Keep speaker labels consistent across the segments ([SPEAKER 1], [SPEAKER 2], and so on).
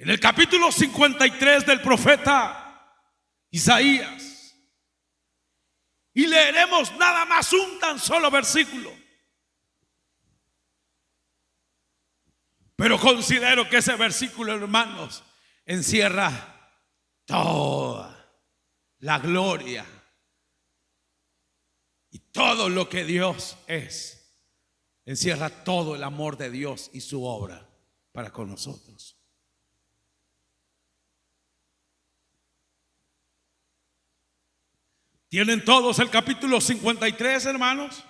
[SPEAKER 1] en el capítulo 53 del profeta Isaías. Y leeremos nada más un tan solo versículo. Pero considero que ese versículo, hermanos, encierra toda la gloria y todo lo que Dios es. Encierra todo el amor de Dios y su obra para con nosotros. ¿Tienen todos el capítulo 53, hermanos?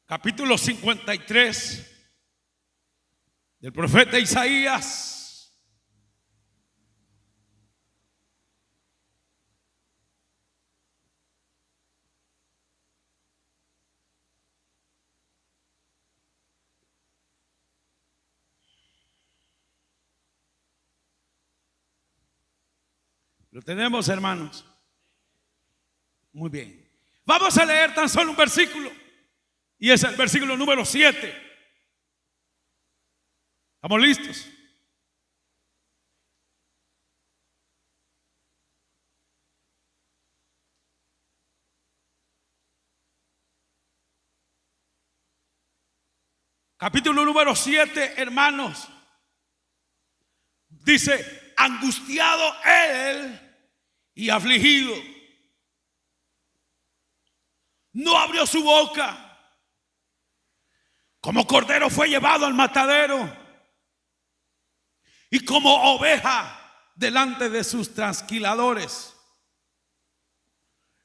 [SPEAKER 1] Capítulo 53 del profeta Isaías. ¿Lo tenemos, hermanos? Muy bien. Vamos a leer tan solo un versículo. Y es el versículo número 7. ¿Estamos listos? Capítulo número 7, hermanos. Dice: angustiado él y afligido, no abrió su boca. Como cordero fue llevado al matadero, y como oveja delante de sus trasquiladores,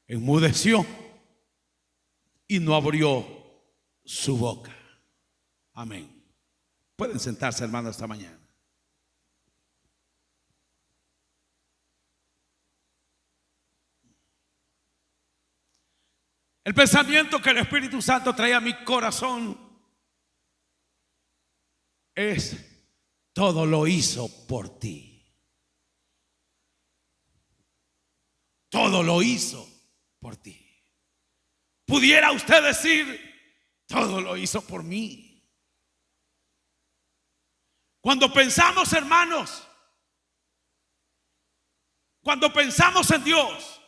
[SPEAKER 1] enmudeció y no abrió su boca. Amén. Pueden sentarse, hermanos, esta mañana. El pensamiento que el Espíritu Santo trae a mi corazón es: todo lo hizo por ti. Todo lo hizo por ti. Pudiera usted decir: todo lo hizo por mí. Cuando pensamos, hermanos, cuando pensamos en Dios,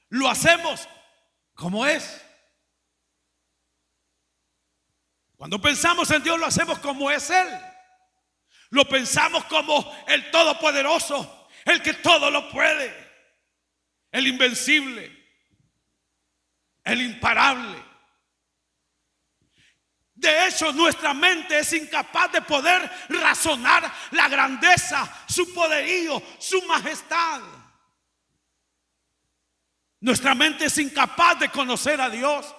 [SPEAKER 1] lo hacemos como es. Cuando pensamos en Dios, lo hacemos como es Él. Lo pensamos como el Todopoderoso, el que todo lo puede, el invencible, el imparable. De hecho, nuestra mente es incapaz de poder razonar la grandeza, su poderío, su majestad. Nuestra mente es incapaz de conocer a Dios,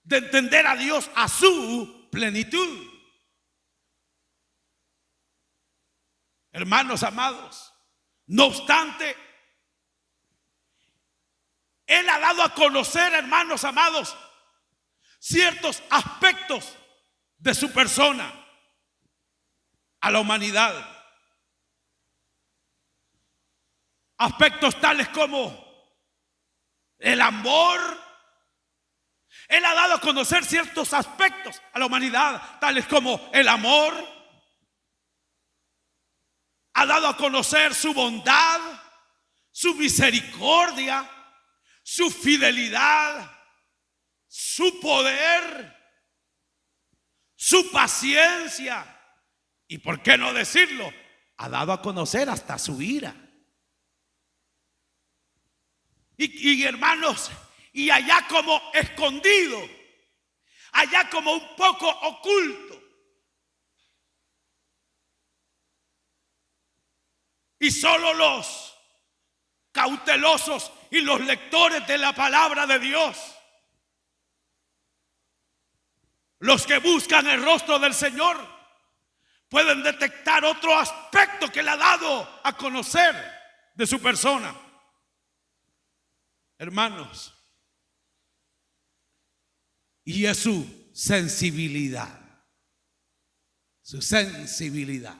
[SPEAKER 1] de entender a Dios a su plenitud. Hermanos amados, no obstante, Él ha dado a conocer, hermanos amados, ciertos aspectos de su persona a la humanidad. Aspectos tales como el amor. Él ha dado a conocer ciertos aspectos a la humanidad, tales como el amor. Ha dado a conocer su bondad, su misericordia, su fidelidad, su poder, su paciencia. Y por qué no decirlo, ha dado a conocer hasta su ira. Y hermanos, y allá como escondido, allá como un poco oculto, y solo los cautelosos y los lectores de la palabra de Dios, los que buscan el rostro del Señor, pueden detectar otro aspecto que le ha dado a conocer de su persona. Hermanos, y es su sensibilidad. Su sensibilidad.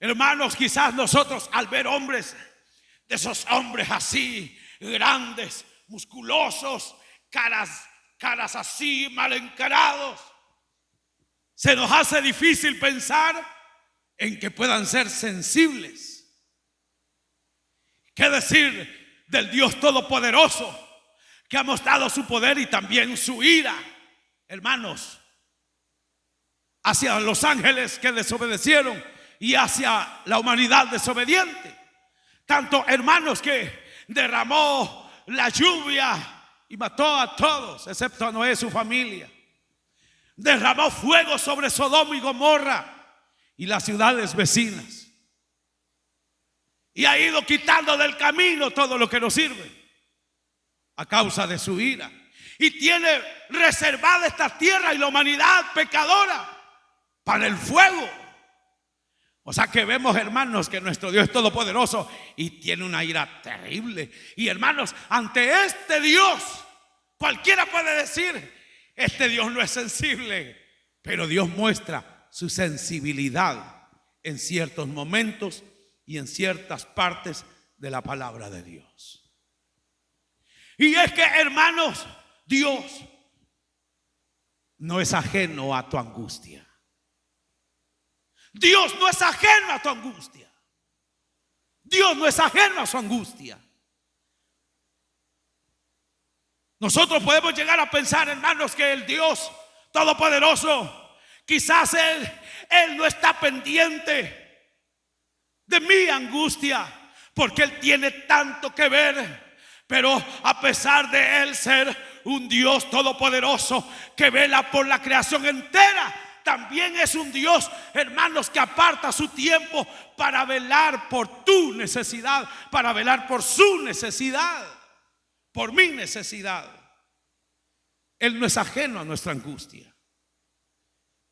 [SPEAKER 1] Hermanos, quizás nosotros al ver hombres de esos hombres así, grandes, musculosos, caras así, mal encarados. Se nos hace difícil pensar en que puedan ser sensibles. ¿Qué decir del Dios Todopoderoso, que ha mostrado su poder y también su ira, hermanos, hacia los ángeles que desobedecieron y hacia la humanidad desobediente? Tanto, hermanos, que derramó la lluvia y mató a todos, excepto a Noé y su familia. Derramó fuego sobre Sodoma y Gomorra y las ciudades vecinas. Y ha ido quitando del camino todo lo que nos sirve a causa de su ira. Y tiene reservada esta tierra y la humanidad pecadora para el fuego. O sea que vemos, hermanos, que nuestro Dios es todopoderoso y tiene una ira terrible. Y hermanos, ante este Dios, cualquiera puede decir: este Dios no es sensible. Pero Dios muestra su sensibilidad en ciertos momentos y en ciertas partes de la palabra de Dios. Y es que, hermanos, Dios no es ajeno a tu angustia. Dios no es ajeno a tu angustia. Dios no es ajeno a su angustia. Nosotros podemos llegar a pensar, hermanos, que el Dios Todopoderoso, quizás Él no está pendiente de mi angustia, porque Él tiene tanto que ver. Pero a pesar de Él ser un Dios todopoderoso que vela por la creación entera, también es un Dios, hermanos, que aparta su tiempo para velar por tu necesidad, para velar por su necesidad, por mi necesidad. Él no es ajeno a nuestra angustia.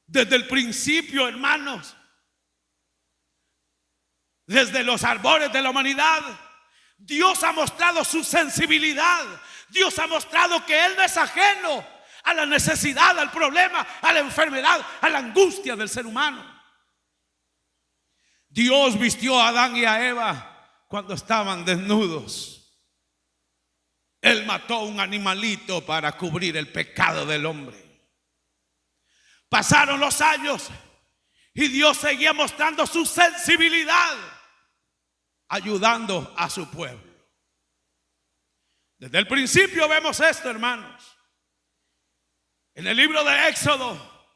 [SPEAKER 1] Desde el principio, hermanos, desde los albores de la humanidad, Dios ha mostrado su sensibilidad. Dios ha mostrado que Él no es ajeno a la necesidad, al problema, a la enfermedad, a la angustia del ser humano. Dios vistió a Adán y a Eva cuando estaban desnudos. Él mató un animalito para cubrir el pecado del hombre. Pasaron los años y Dios seguía mostrando su sensibilidad, ayudando a su pueblo. Desde el principio vemos esto, hermanos. En el libro de Éxodo,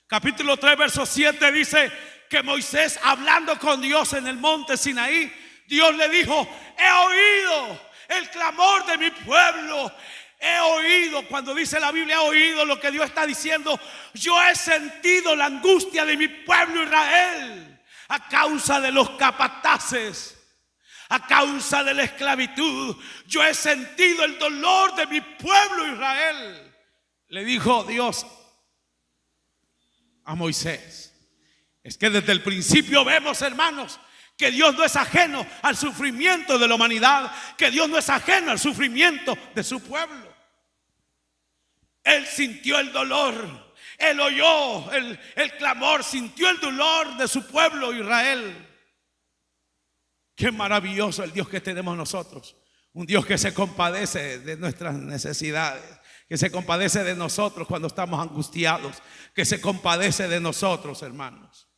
[SPEAKER 1] capítulo 3, verso 7, dice que Moisés, hablando con Dios en el monte Sinaí, Dios le dijo: he oído el clamor de mi pueblo. He oído, cuando dice la Biblia, he oído lo que Dios está diciendo. Yo he sentido la angustia de mi pueblo Israel a causa de los capataces, a causa de la esclavitud. Yo he sentido el dolor de mi pueblo Israel. Le dijo Dios a Moisés. Es que desde el principio vemos, hermanos, que Dios no es ajeno al sufrimiento de la humanidad, que Dios no es ajeno al sufrimiento de su pueblo. Él sintió el dolor, Él oyó el clamor, sintió el dolor de su pueblo Israel. Qué maravilloso el Dios que tenemos nosotros. Un Dios que se compadece de nuestras necesidades, que se compadece de nosotros cuando estamos angustiados, que se compadece de nosotros, hermanos.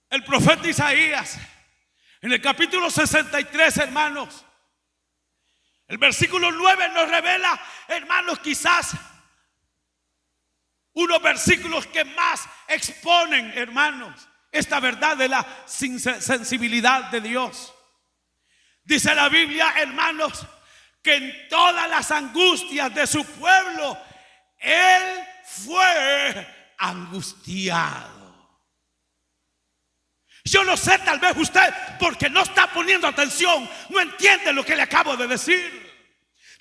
[SPEAKER 1] El profeta Isaías, en el capítulo 63, hermanos, el versículo 9 nos revela, hermanos, quizás unos versículos que más exponen, hermanos, esta verdad de la sensibilidad de Dios. Dice la Biblia, hermanos, que en todas las angustias de su pueblo Él fue angustiado. Yo no sé, tal vez usted, porque no está poniendo atención, no entiende lo que le acabo de decir.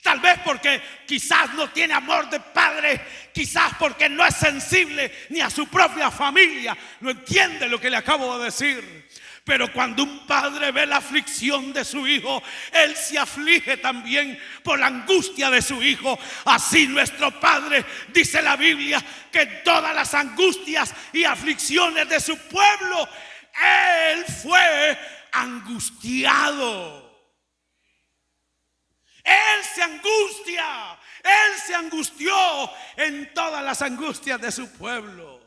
[SPEAKER 1] Tal vez porque quizás no tiene amor de padre, quizás porque no es sensible ni a su propia familia, no entiende lo que le acabo de decir. Pero cuando un padre ve la aflicción de su hijo, él se aflige también por la angustia de su hijo. Así nuestro Padre, dice la Biblia, que en todas las angustias y aflicciones de su pueblo, Él fue angustiado. Él se angustia. Él se angustió en todas las angustias de su pueblo.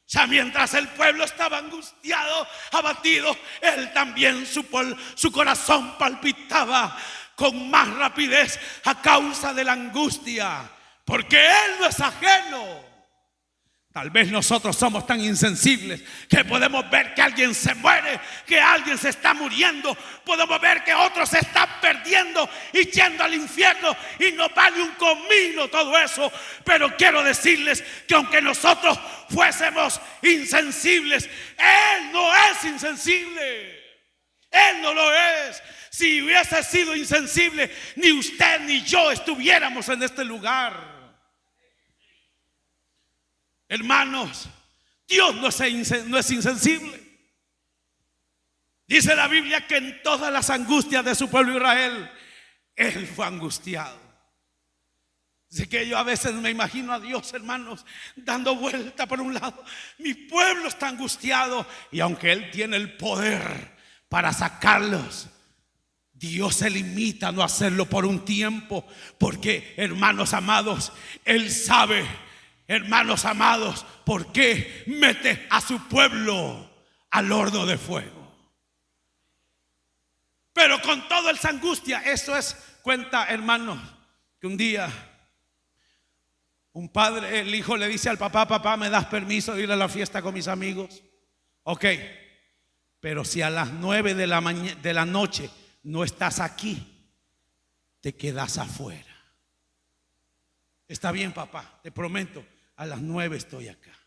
[SPEAKER 1] Ya mientras el pueblo estaba angustiado, abatido, él también su corazón palpitaba con más rapidez a causa de la angustia, porque él no es ajeno. Tal vez nosotros somos tan insensibles que podemos ver que alguien se muere, que alguien se está muriendo, podemos ver que otros se están perdiendo y yendo al infierno y no vale un comino todo eso. Pero quiero decirles que aunque nosotros fuésemos insensibles, Él no es insensible. Él no lo es. Si hubiese sido insensible, ni usted ni yo estuviéramos en este lugar. Hermanos, Dios no es insensible. Dice la Biblia que en todas las angustias de su pueblo Israel, Él fue angustiado. Así que yo a veces me imagino a Dios, hermanos, dando vuelta por un lado. Mi pueblo está angustiado, y aunque Él tiene el poder para sacarlos, Dios se limita a no hacerlo por un tiempo, porque, hermanos amados, Él sabe, hermanos amados, por qué mete a su pueblo al horno de fuego. Pero con toda esa angustia, eso es, cuenta, hermanos, que un día un padre, el hijo le dice al papá: papá, ¿me das permiso de ir a la fiesta con mis amigos? Ok, pero si a las 9 de la noche no estás aquí, te quedas afuera. Está bien, papá, te prometo, a las 9 estoy acá.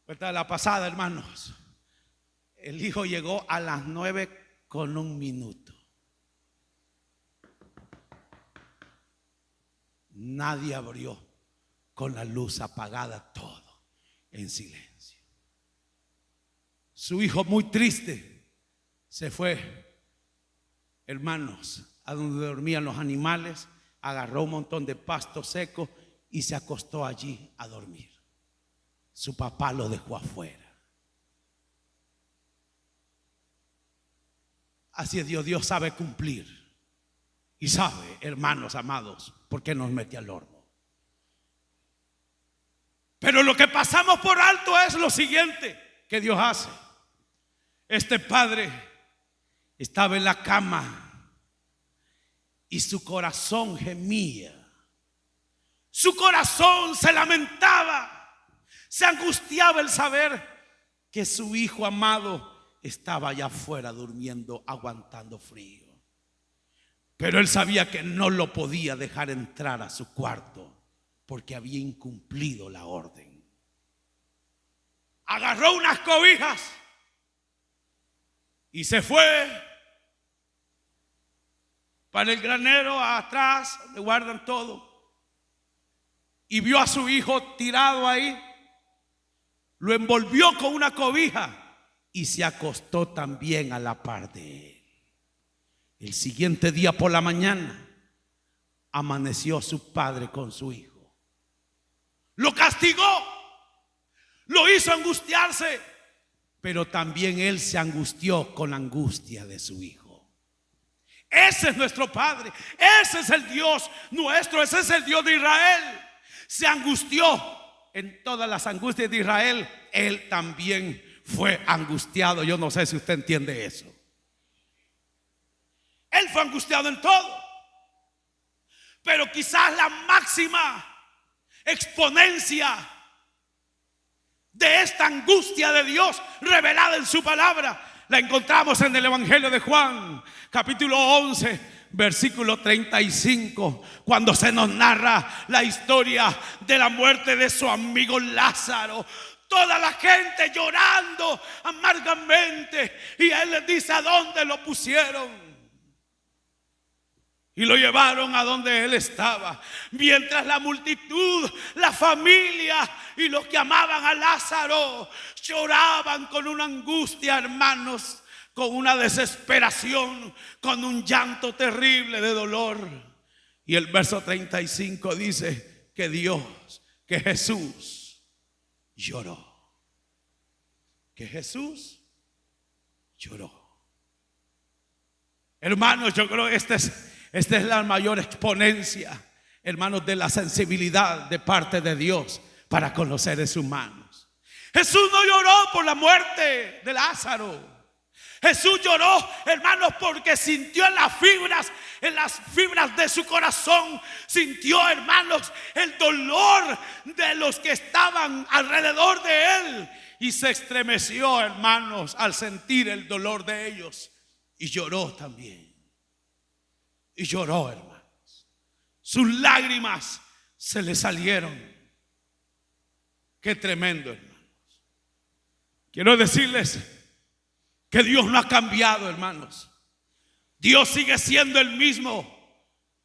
[SPEAKER 1] Cuenta la pasada, hermanos, el hijo llegó a las 9 con 1 minuto. Nadie abrió, con la luz apagada, todo en silencio. Su hijo, muy triste, se fue, hermanos, a donde dormían los animales, agarró un montón de pasto seco y se acostó allí a dormir. Su papá lo dejó afuera. Así es Dios. Dios sabe cumplir. Y sabe, hermanos amados, por qué nos mete al horno. Pero lo que pasamos por alto es lo siguiente que Dios hace. Este padre estaba en la cama y su corazón gemía. Su corazón se lamentaba, se angustiaba el saber que su hijo amado estaba allá afuera durmiendo, aguantando frío. Pero él sabía que no lo podía dejar entrar a su cuarto porque había incumplido la orden. Agarró unas cobijas y se fue para el granero atrás, donde guardan todo. Y vio a su hijo tirado ahí, lo envolvió con una cobija y se acostó también a la par de él. El siguiente día por la mañana amaneció su padre con su hijo. Lo castigó, lo hizo angustiarse, pero también él se angustió con la angustia de su hijo. Ese es nuestro Padre, ese es el Dios nuestro, ese es el Dios de Israel. Se angustió en todas las angustias de Israel. Él también fue angustiado. Yo no sé si usted entiende eso. Él fue angustiado en todo. Pero quizás la máxima exponencia de esta angustia de Dios revelada en su palabra la encontramos en el Evangelio de Juan, capítulo 11, versículo 35, cuando se nos narra la historia de la muerte de su amigo Lázaro. Toda la gente llorando amargamente, y él les dice a dónde lo pusieron. Y lo llevaron a donde él estaba. Mientras la multitud, la familia y los que amaban a Lázaro lloraban con una angustia, hermanos, con una desesperación, con un llanto terrible de dolor. Y el verso 35 dice que Dios, que Jesús lloró. Que Jesús lloró. Hermanos, yo creo que esta es la mayor exponencia, hermanos, de la sensibilidad de parte de Dios para con los seres humanos. Jesús no lloró por la muerte de Lázaro. Jesús lloró, hermanos, porque sintió en las fibras de su corazón, sintió, hermanos, el dolor de los que estaban alrededor de él. Y se estremeció, hermanos, al sentir el dolor de ellos. Y lloró también. Y lloró, hermanos. Sus lágrimas se le salieron. Qué tremendo, hermanos. Quiero decirles que Dios no ha cambiado, hermanos. Dios sigue siendo el mismo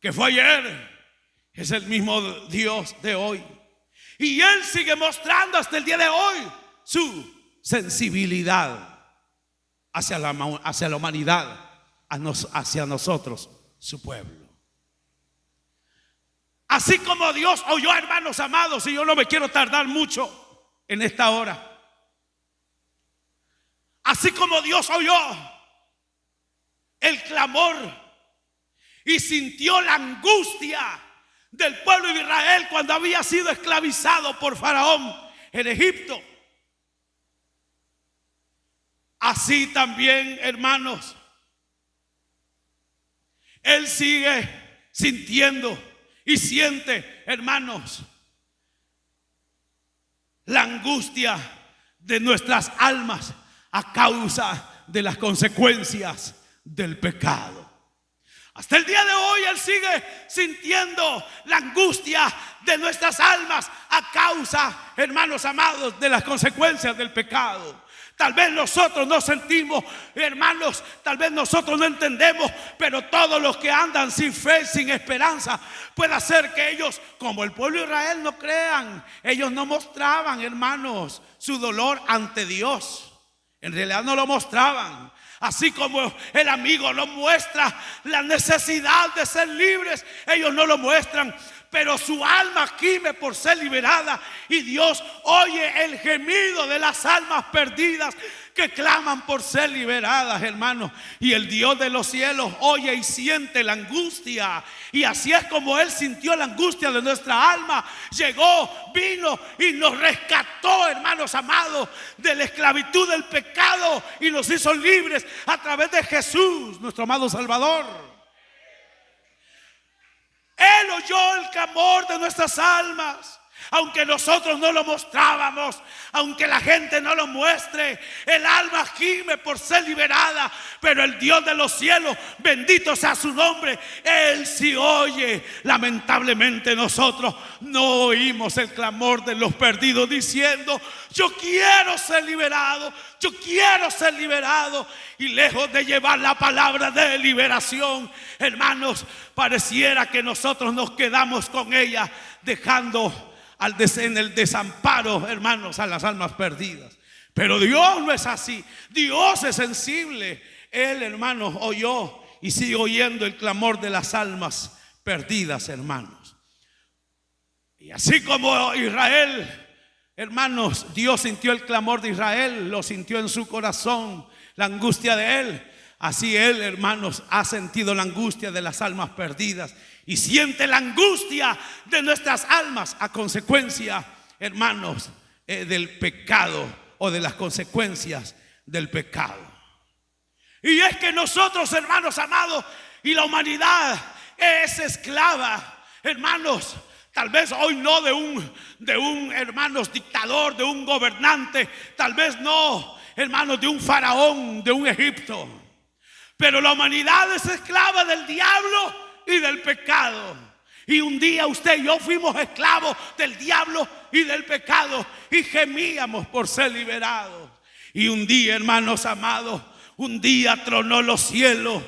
[SPEAKER 1] que fue ayer. Es el mismo Dios de hoy. Y Él sigue mostrando hasta el día de hoy su sensibilidad hacia la humanidad, hacia nosotros, su pueblo. Así como Dios oyó, hermanos amados, y yo no me quiero tardar mucho en esta hora. Así como Dios oyó el clamor y sintió la angustia del pueblo de Israel cuando había sido esclavizado por Faraón en Egipto, así también, hermanos, Él sigue sintiendo y siente, hermanos, la angustia de nuestras almas a causa de las consecuencias del pecado. Hasta el día de hoy Él sigue sintiendo la angustia de nuestras almas a causa, hermanos amados, de las consecuencias del pecado. Tal vez nosotros no sentimos, hermanos, tal vez nosotros no entendemos, pero todos los que andan sin fe, sin esperanza, puede ser que ellos, como el pueblo de Israel, no crean. Ellos no mostraban, hermanos, su dolor ante Dios. En realidad no lo mostraban. Así como el amigo no muestra la necesidad de ser libres, ellos no lo muestran. Pero su alma gime por ser liberada. Y Dios oye el gemido de las almas perdidas que claman por ser liberadas, hermanos. Y el Dios de los cielos oye y siente la angustia. Y así es como Él sintió la angustia de nuestra alma. Llegó, vino y nos rescató, hermanos amados, de la esclavitud del pecado. Y nos hizo libres a través de Jesús, nuestro amado Salvador. Él oyó el clamor de nuestras almas. Aunque nosotros no lo mostrábamos, aunque la gente no lo muestre, el alma gime por ser liberada. Pero el Dios de los cielos, bendito sea su nombre, Él sí oye. Lamentablemente nosotros no oímos el clamor de los perdidos diciendo: yo quiero ser liberado, yo quiero ser liberado. Y lejos de llevar la palabra de liberación, hermanos, pareciera que nosotros nos quedamos con ella, dejando en el desamparo, hermanos, a las almas perdidas. Pero Dios no es así. Dios es sensible. Él, hermanos, oyó y sigue oyendo el clamor de las almas perdidas, hermanos. Y así como Israel, hermanos, Dios sintió el clamor de Israel, lo sintió en su corazón, la angustia de él. Así Él, hermanos, ha sentido la angustia de las almas perdidas y siente la angustia de nuestras almas a consecuencia, hermanos, del pecado o de las consecuencias del pecado. Y es que nosotros, hermanos amados, y la humanidad es esclava, hermanos, tal vez hoy no de un hermanos dictador, de un gobernante, tal vez no, hermanos, de un faraón, de un Egipto. Pero la humanidad es esclava del diablo y del pecado. Y un día usted y yo fuimos esclavos del diablo y del pecado y gemíamos por ser liberados. Y un día, hermanos amados, un día tronó los cielos.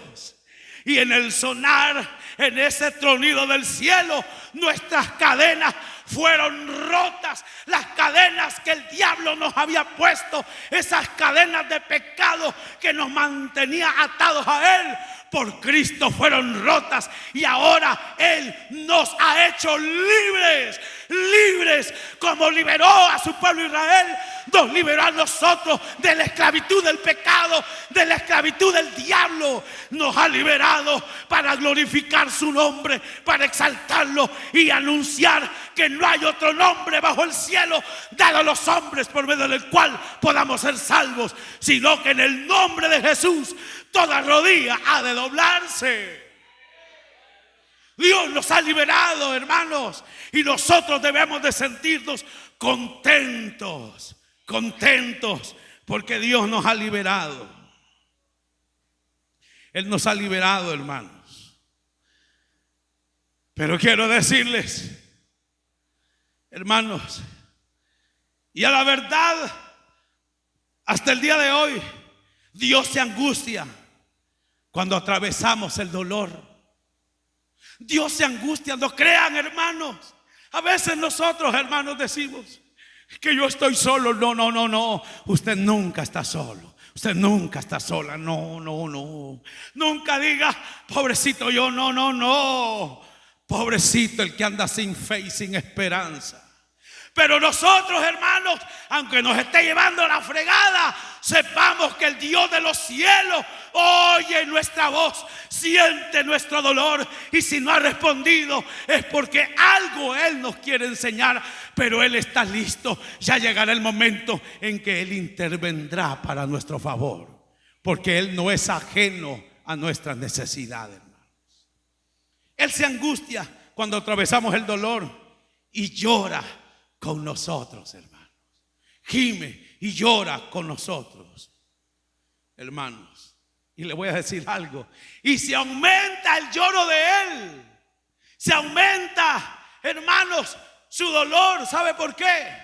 [SPEAKER 1] Y en el sonar, en ese tronido del cielo, nuestras cadenas fueron rotas. Las cadenas que el diablo nos había puesto, esas cadenas de pecado que nos mantenía atados a él, por Cristo fueron rotas y ahora Él nos ha hecho libres. Libres como liberó a su pueblo Israel, nos liberó a nosotros de la esclavitud del pecado, de la esclavitud del diablo. Nos ha liberado para glorificar su nombre, para exaltarlo y anunciar que no hay otro nombre bajo el cielo dado a los hombres por medio del cual podamos ser salvos, sino que en el nombre de Jesús toda rodilla ha de doblarse. Dios nos ha liberado, hermanos, y nosotros debemos de sentirnos contentos, porque Dios nos ha liberado. Él nos ha liberado, hermanos. Pero quiero decirles, hermanos, y a la verdad, hasta el día de hoy, Dios se angustia cuando atravesamos el dolor. Dios se angustia, no crean, hermanos. A veces nosotros, hermanos, decimos que yo estoy solo. No. Usted nunca está solo. Usted nunca está sola. No. Nunca diga, pobrecito yo. No. Pobrecito el que anda sin fe y sin esperanza. Pero nosotros, hermanos, aunque nos esté llevando la fregada, sepamos que el Dios de los cielos oye nuestra voz, siente nuestro dolor, y si no ha respondido es porque algo Él nos quiere enseñar, pero Él está listo. Ya llegará el momento en que Él intervendrá para nuestro favor, porque Él no es ajeno a nuestras necesidades, hermanos. Él se angustia cuando atravesamos el dolor y llora con nosotros, hermanos. Gime y llora con nosotros, hermanos. Y le voy a decir algo. Y se aumenta el lloro de Él. Se aumenta, hermanos, su dolor. ¿Sabe por qué?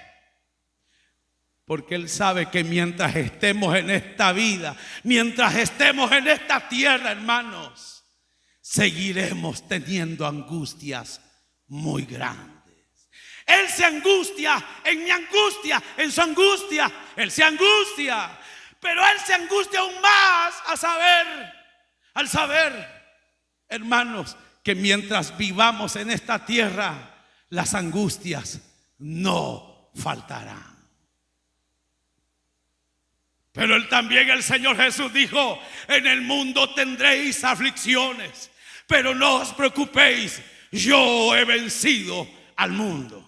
[SPEAKER 1] Porque Él sabe que mientras estemos en esta vida, mientras estemos en esta tierra, hermanos, seguiremos teniendo angustias muy grandes. Él se angustia en mi angustia, en su angustia. Él se angustia, pero Él se angustia aún más al saber, hermanos, que mientras vivamos en esta tierra, las angustias no faltarán. Pero Él también, el Señor Jesús dijo: en el mundo tendréis aflicciones, pero no os preocupéis, yo he vencido al mundo.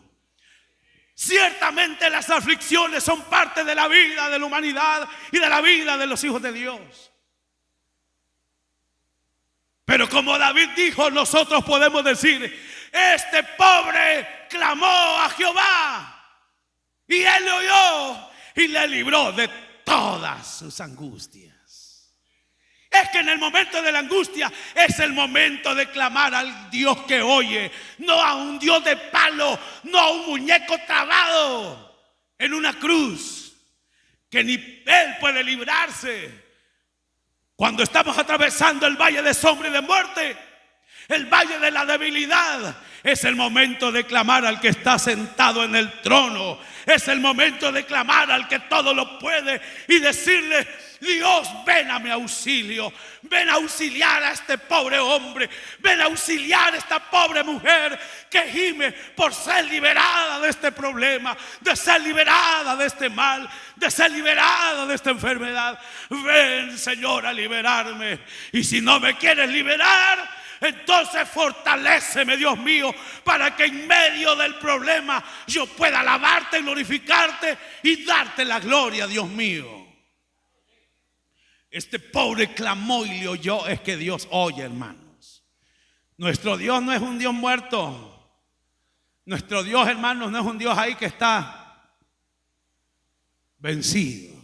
[SPEAKER 1] Ciertamente las aflicciones son parte de la vida de la humanidad y de la vida de los hijos de Dios. Pero como David dijo, nosotros podemos decir: este pobre clamó a Jehová y Él le oyó y le libró de todas sus angustias. Es que en el momento de la angustia es el momento de clamar al Dios que oye, no a un Dios de palo, no a un muñeco trabado en una cruz, que ni Él puede librarse. Cuando estamos atravesando el valle de sombra y de muerte, el valle de la debilidad, es el momento de clamar al que está sentado en el trono. Es el momento de clamar al que todo lo puede y decirle: Dios, ven a mi auxilio, ven a auxiliar a este pobre hombre, ven a auxiliar a esta pobre mujer que gime por ser liberada de este problema, de ser liberada de este mal, de ser liberada de esta enfermedad. Ven, Señor, a liberarme. Y si no me quieres liberar, entonces fortaléceme, Dios mío, para que en medio del problema yo pueda alabarte, glorificarte y darte la gloria, Dios mío. Este pobre clamó y le oyó. Es que Dios oye, hermanos. Nuestro Dios no es un Dios muerto. Nuestro Dios, hermanos, no es un Dios ahí que está vencido.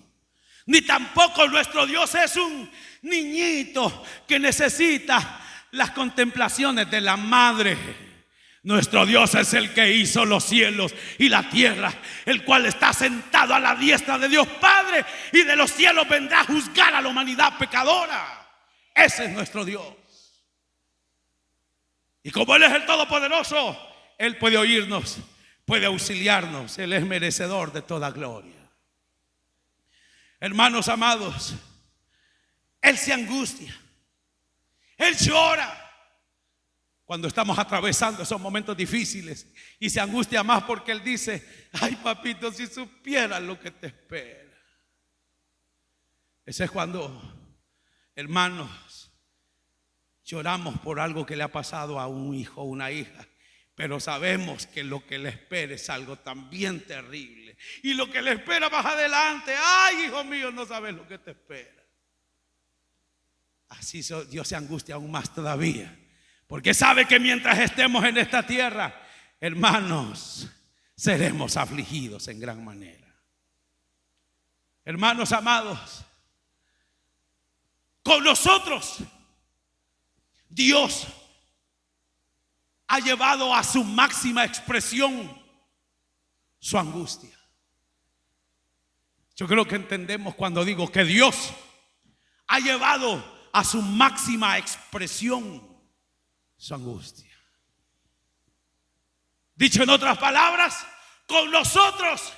[SPEAKER 1] Ni tampoco nuestro Dios es un niñito que necesita las contemplaciones de la madre. Nuestro Dios es el que hizo los cielos y la tierra, el cual está sentado a la diestra de Dios Padre, y de los cielos vendrá a juzgar a la humanidad pecadora. Ese es nuestro Dios. Y como Él es el Todopoderoso, Él puede oírnos, puede auxiliarnos. Él es merecedor de toda gloria. Hermanos amados, Él se angustia. Él llora cuando estamos atravesando esos momentos difíciles y se angustia más porque Él dice: ay, papito, si supieras lo que te espera. Ese es cuando, hermanos, lloramos por algo que le ha pasado a un hijo o una hija, pero sabemos que lo que le espera es algo también terrible. Y lo que le espera más adelante, ay, hijo mío, no sabes lo que te espera. Así Dios se angustia aún más todavía, porque sabe que mientras estemos en esta tierra, hermanos, seremos afligidos en gran manera. Hermanos amados, con nosotros Dios ha llevado a su máxima expresión su angustia. Yo creo que entendemos cuando digo que Dios ha llevado a su máxima expresión su angustia. Dicho en otras palabras, con nosotros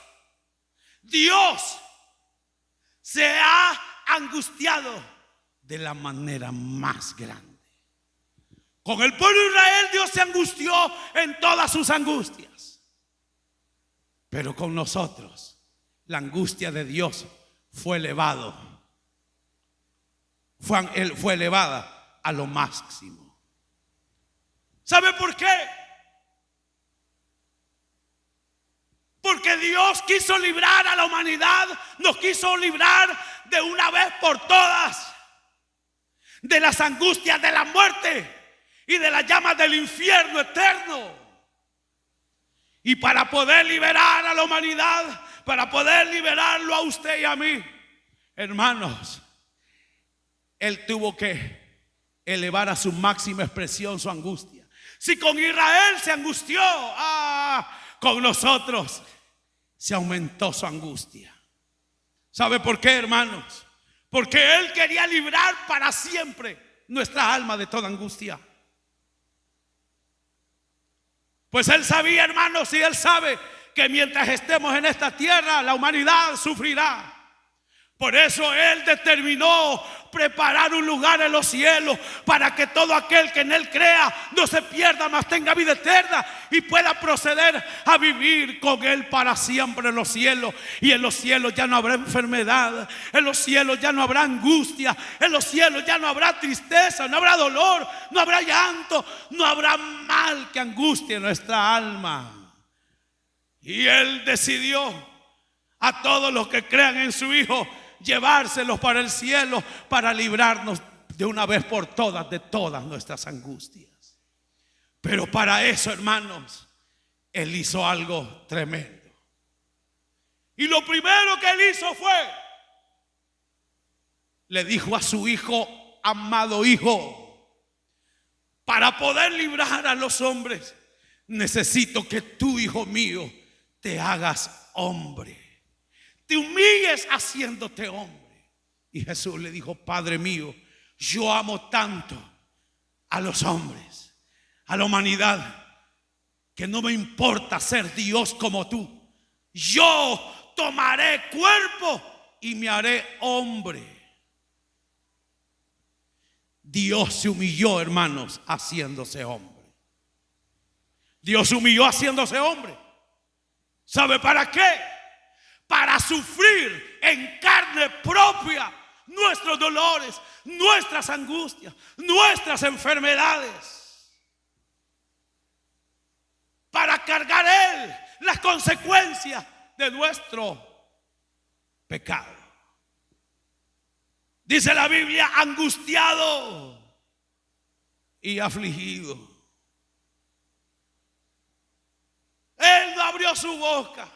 [SPEAKER 1] Dios se ha angustiado de la manera más grande. Con el pueblo de Israel Dios se angustió en todas sus angustias, pero con nosotros la angustia de Dios fue elevada a lo máximo. ¿Sabe por qué? Porque Dios quiso librar a la humanidad, nos quiso librar de una vez por todas de las angustias de la muerte y de las llamas del infierno eterno. Y para poder liberar a la humanidad, para poder liberarlo a usted y a mí, hermanos, Él tuvo que elevar a su máxima expresión su angustia. Si con Israel se angustió, con nosotros se aumentó su angustia. ¿Sabe por qué, hermanos? Porque Él quería librar para siempre nuestra alma de toda angustia. Pues Él sabía, hermanos, y Él sabe que mientras estemos en esta tierra, la humanidad sufrirá. Por eso Él determinó preparar un lugar en los cielos para que todo aquel que en Él crea no se pierda, mas tenga vida eterna y pueda proceder a vivir con Él para siempre en los cielos. Y en los cielos ya no habrá enfermedad, en los cielos ya no habrá angustia, en los cielos ya no habrá tristeza, no habrá dolor, no habrá llanto, no habrá mal que angustie nuestra alma. Y Él decidió a todos los que crean en su Hijo llevárselos para el cielo, para librarnos de una vez por todas de todas nuestras angustias. Pero para eso, hermanos, Él hizo algo tremendo. Y lo primero que Él hizo fue, le dijo a su Hijo: amado Hijo, para poder librar a los hombres, necesito que tú, hijo mío, te hagas hombre, te humilles haciéndote hombre. Y Jesús le dijo: Padre mío, yo amo tanto a los hombres, a la humanidad, que no me importa ser Dios como tú. Yo tomaré cuerpo y me haré hombre. Dios se humilló, hermanos, haciéndose hombre. Dios se humilló haciéndose hombre. ¿Sabe para qué? Para sufrir en carne propia nuestros dolores, nuestras angustias, nuestras enfermedades. Para cargar Él las consecuencias de nuestro pecado. Dice la Biblia: angustiado y afligido. Él no abrió su boca.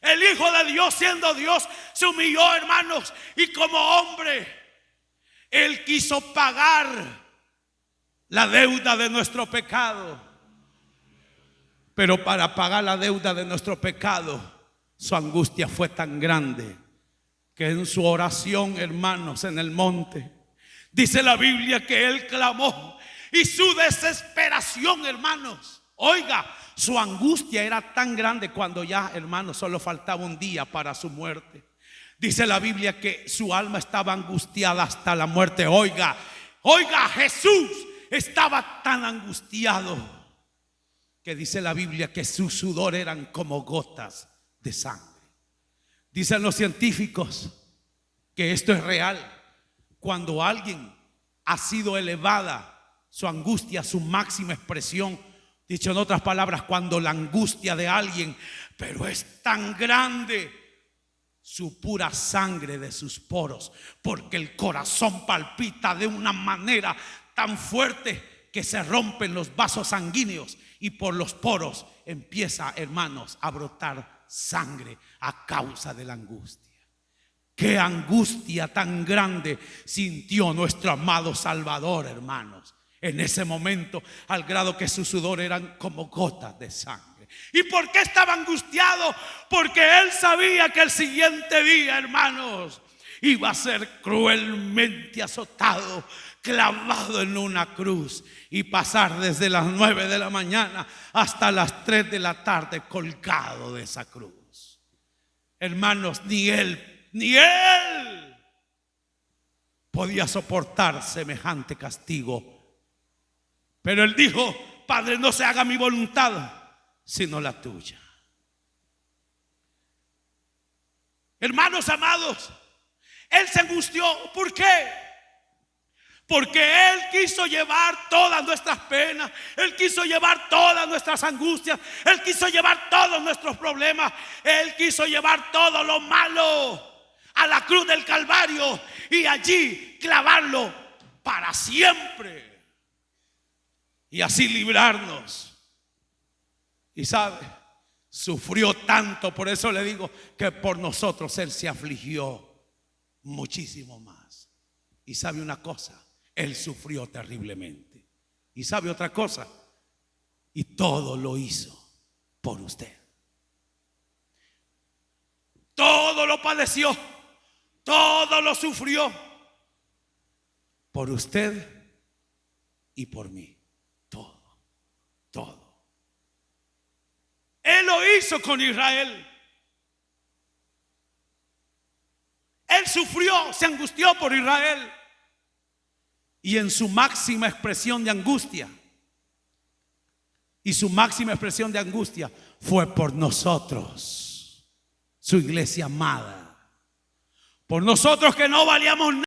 [SPEAKER 1] El Hijo de Dios, siendo Dios, se humilló, hermanos, y como hombre Él quiso pagar la deuda de nuestro pecado. Pero para pagar la deuda de nuestro pecado, su angustia fue tan grande que en su oración, hermanos, en el monte, dice la Biblia que Él clamó, y su desesperación, hermanos, oiga, su angustia era tan grande cuando ya, hermanos, solo faltaba un día para su muerte. Dice la Biblia que su alma estaba angustiada hasta la muerte. Oiga, Oiga, Jesús estaba tan angustiado que dice la Biblia que su sudor eran como gotas de sangre. Dicen los científicos que esto es real. Cuando alguien ha sido elevada su angustia, su máxima expresión, dicho en otras palabras, cuando la angustia de alguien, pero es tan grande, su pura sangre de sus poros, porque el corazón palpita de una manera tan fuerte que se rompen los vasos sanguíneos y por los poros empieza, hermanos, a brotar sangre a causa de la angustia. Qué angustia tan grande sintió nuestro amado Salvador, hermanos, en ese momento, al grado que su sudor eran como gotas de sangre. ¿Y por qué estaba angustiado? Porque él sabía que el siguiente día, hermanos, iba a ser cruelmente azotado, clavado en una cruz y pasar desde las 9 de la mañana hasta las 3 de la tarde colgado de esa cruz. Hermanos, ni él podía soportar semejante castigo. Pero él dijo: Padre, no se haga mi voluntad sino la tuya. Hermanos amados, él se angustió. ¿Por qué? Porque él quiso llevar todas nuestras penas, él quiso llevar todas nuestras angustias, él quiso llevar todos nuestros problemas, él quiso llevar todo lo malo a la cruz del Calvario y allí clavarlo para siempre y así librarnos. Y sabe, sufrió tanto, por eso le digo que por nosotros él se afligió muchísimo más. Y sabe una cosa, él sufrió terriblemente. Y sabe otra cosa, y todo lo hizo por usted. Todo lo padeció, todo lo sufrió por usted y por mí. Todo. Él lo hizo con Israel. Él sufrió, se angustió por Israel. Y en su máxima expresión de angustia, fue por nosotros, su iglesia amada. Por nosotros que no valíamos nada.